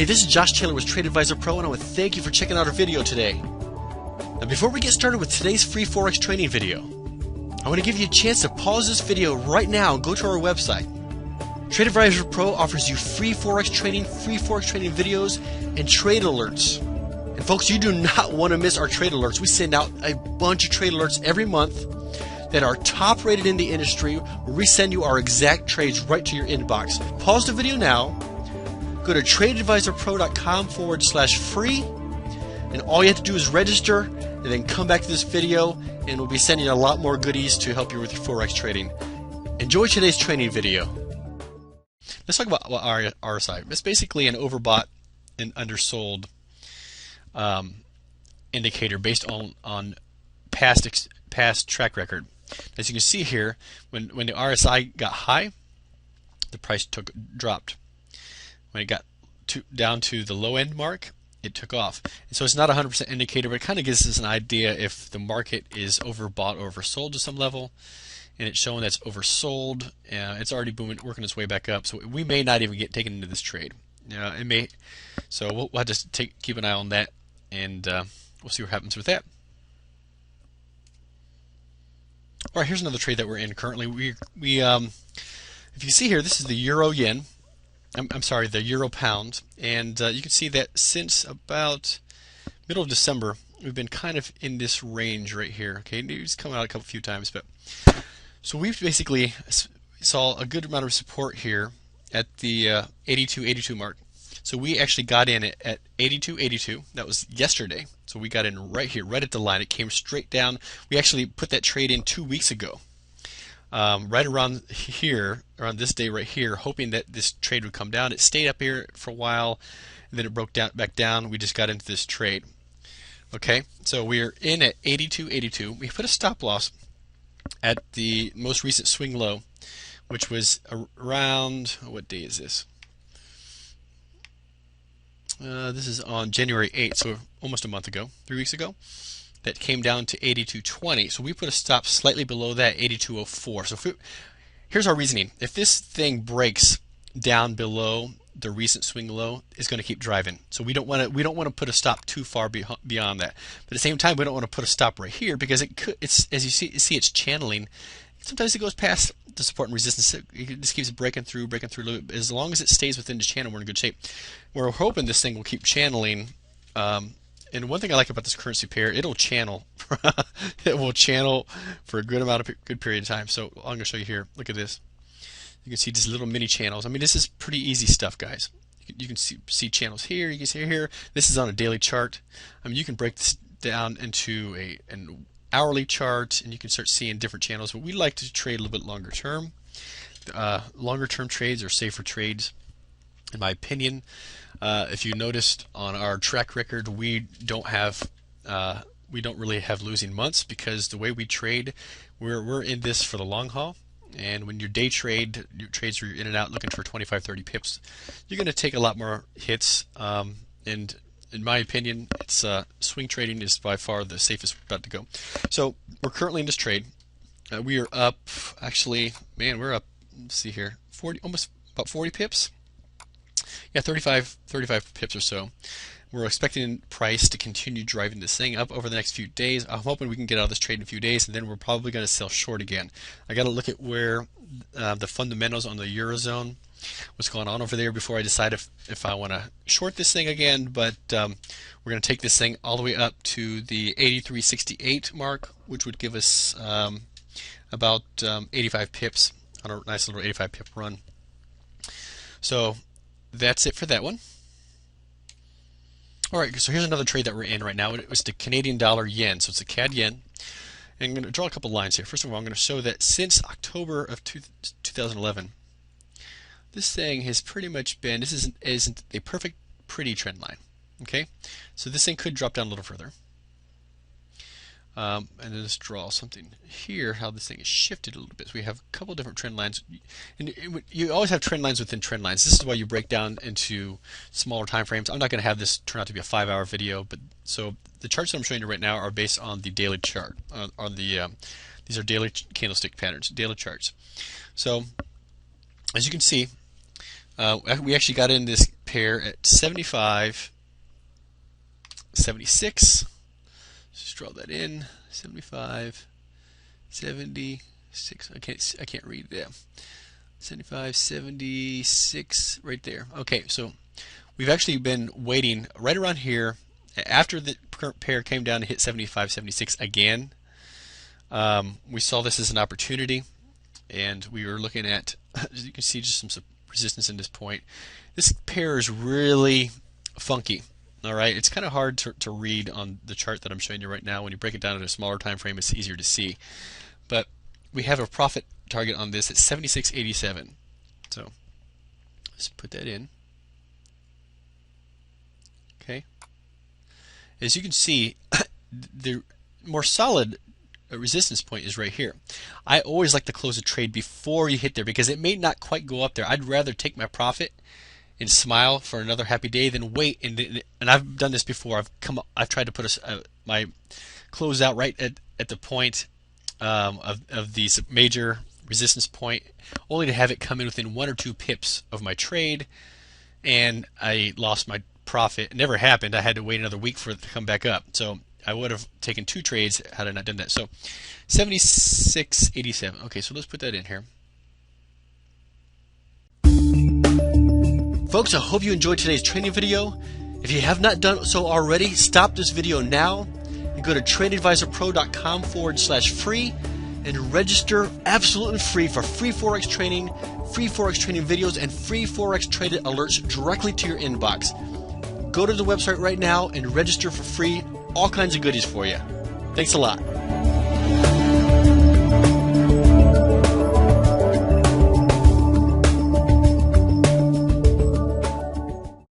Hey, this is Josh Taylor with Trade Advisor Pro, and I want to thank you for checking out our video today. Now, before we get started with today's free Forex training video, I want to give you a chance to pause this video right now and go to our website. Trade Advisor Pro offers you free Forex training videos, and trade alerts. And folks, you do not want to miss our trade alerts. We send out a bunch of trade alerts every month that are top rated in the industry, where we send you our exact trades right to your inbox. Pause the video now. Go to tradeadvisorpro.com/free, and all you have to do is register and then come back to this video, and we'll be sending you a lot more goodies to help you with your Forex trading. Enjoy today's training video. Let's talk about RSI. It's basically an overbought and undersold indicator based on past track record. As you can see here, when the RSI got high, the price dropped. When it got down to the low end mark, it took off. And so it's not a 100% indicator, but it kind of gives us an idea if the market is overbought or oversold to some level. And it's showing that's oversold. It's already booming, working its way back up. So we may not even get taken into this trade. It may. So we'll have to keep an eye on that, and we'll see what happens with that. All right, here's another trade that we're in currently. If you see here, this is the euro yen. I'm sorry, the euro pound, and you can see that since about middle of December, we've been kind of in this range right here. Okay, it's come out a few times, but so we've basically saw a good amount of support here at the 82.82 mark. So we actually got in at 82.82. That was yesterday. So we got in right here, right at the line. It came straight down. We actually put that trade in 2 weeks ago. Right around here, around this day right here, hoping that this trade would come down. It stayed up here for a while, and then it broke back down. We just got into this trade. Okay, so we're in at 82.82. We put a stop loss at the most recent swing low, which was around, what day is this? This is on January 8th, so almost a month ago, 3 weeks ago. That came down to 82.20. So we put a stop slightly below that, 82.04. So here's our reasoning. If this thing breaks down below the recent swing low, it's going to keep driving. So we don't want to put a stop too far beyond that. But at the same time, we don't want to put a stop right here, because it's as you see it's channeling. Sometimes it goes past the support and resistance. It just keeps breaking through. As long as it stays within the channel, we're in good shape. We're hoping this thing will keep channeling. And one thing I like about this currency pair, it'll channel. It will channel for a good period of time. So I'm going to show you here. Look at this. You can see just little mini channels. I mean, this is pretty easy stuff, guys. You can see channels here. You can see here. This is on a daily chart. I mean, you can break this down into an hourly chart, and you can start seeing different channels. But we like to trade a little bit longer term. Longer term trades are safer trades, in my opinion. If you noticed on our track record, we don't really have losing months, because the way we trade, we're in this for the long haul. And when you day trade, your trades are in and out looking for 25-30 pips, you're going to take a lot more hits. And in my opinion, it's swing trading is by far the safest bet to go. So we're currently in this trade. We are up, actually, man, we're up. Let's see here, almost about 40 pips. Yeah, 35 pips or so. We're expecting price to continue driving this thing up over the next few days. I'm hoping we can get out of this trade in a few days, and then we're probably going to sell short again. I got to look at where the fundamentals on the Eurozone, what's going on over there, before I decide if I want to short this thing again. But we're going to take this thing all the way up to the 83.68 mark, which would give us about 85 pips on a nice little 85 pip run. So that's it for that one. Alright, so here's another trade that we're in right now. It was the Canadian dollar yen, so it's a CAD yen. And I'm going to draw a couple lines here. First of all, I'm going to show that since October of 2011, this thing has pretty much been, this isn't a perfect, pretty trend line. Okay, so this thing could drop down a little further. And then let's draw something here, how this thing is shifted a little bit. So we have a couple different trend lines. And you always have trend lines within trend lines. This is why you break down into smaller time frames. I'm not going to have this turn out to be a 5-hour video, but so the charts that I'm showing you right now are based on the daily chart. These are daily candlestick patterns, daily charts. So as you can see, we actually got in this pair at 75, 76. Just draw that in. 75, 76. I can't read that. 75, 76, right there. Okay, so we've actually been waiting right around here after the current pair came down to hit 75, 76 again. We saw this as an opportunity, and we were looking at, as you can see, just some resistance in this point. This pair is really funky. All right, it's kind of hard to read on the chart that I'm showing you right now. When you break it down into a smaller time frame, it's easier to see. But we have a profit target on this at 76.87. So let's put that in. Okay. As you can see, the more solid resistance point is right here. I always like to close a trade before you hit there because it may not quite go up there. I'd rather take my profit and smile for another happy day than wait. And I've done this before. I've tried to put my close out right at the point of these major resistance point, only to have it come in within 1 or 2 pips of my trade, and I lost my profit. It never happened. I had to wait another week for it to come back up. So I would have taken 2 trades had I not done that. So 76.87. Okay, so let's put that in here. Folks, I hope you enjoyed today's training video. If you have not done so already, stop this video now and go to tradeadvisorpro.com/free and register absolutely free for free Forex training videos, and free Forex traded alerts directly to your inbox. Go to the website right now and register for free. All kinds of goodies for you. Thanks a lot.